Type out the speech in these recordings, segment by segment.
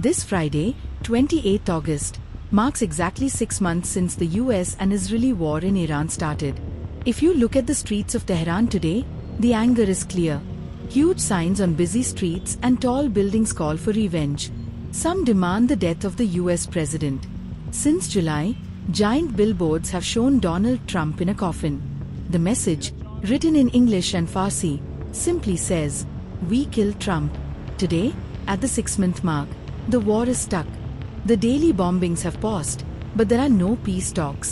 This Friday, 28th August, marks exactly 6 months since the US and Israeli war in Iran started. If you look at the streets of Tehran today, the anger is clear. Huge signs on busy streets and tall buildings call for revenge. Some demand the death of the US president. Since July, giant billboards have shown Donald Trump in a coffin. The message, written in English and Farsi, simply says, "We killed Trump." Today, at the 6-month mark, the war is stuck. The daily bombings have paused, but there are no peace talks.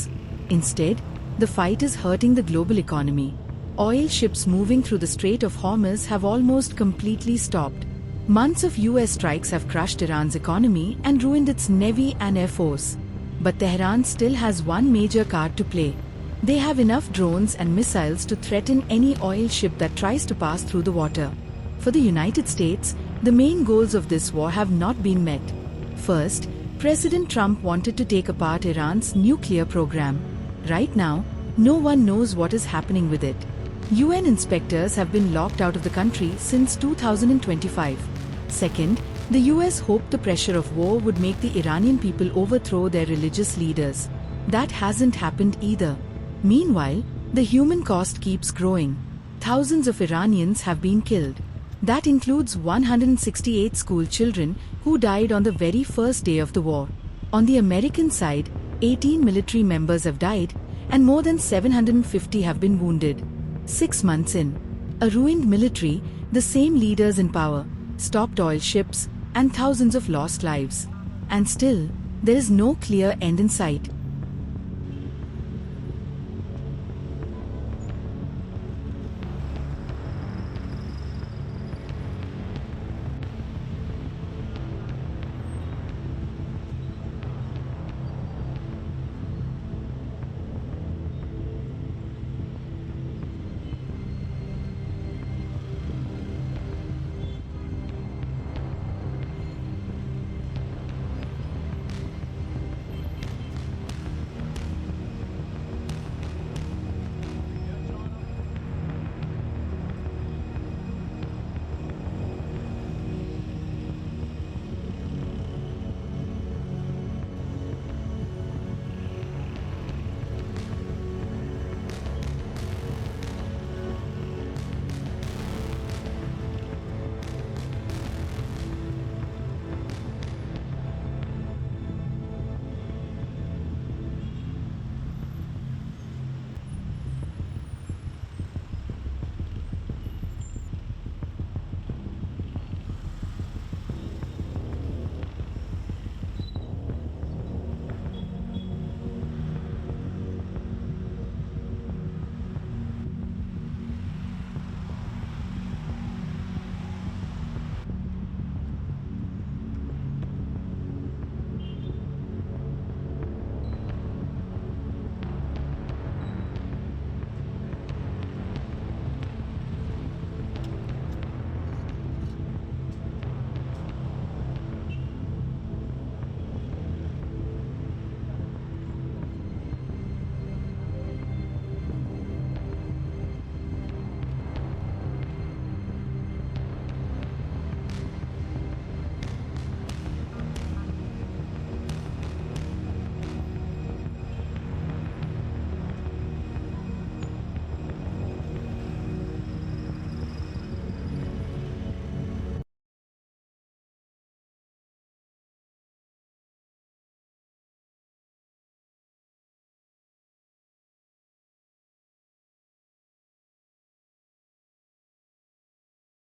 Instead, the fight is hurting the global economy. Oil ships moving through the Strait of Hormuz have almost completely stopped. Months of US strikes have crushed Iran's economy and ruined its navy and air force. But Tehran still has one major card to play. They have enough drones and missiles to threaten any oil ship that tries to pass through the water. For the United States, the main goals of this war have not been met. First, President Trump wanted to take apart Iran's nuclear program. Right now, no one knows what is happening with it. UN inspectors have been locked out of the country since 2025. Second, the US hoped the pressure of war would make the Iranian people overthrow their religious leaders. That hasn't happened either. Meanwhile, the human cost keeps growing. Thousands of Iranians have been killed. That includes 168 school children who died on the very first day of the war. On the American side, 18 military members have died, and more than 750 have been wounded. 6 months in, a ruined military, the same leaders in power, stopped oil ships, and thousands of lost lives. And still, there is no clear end in sight.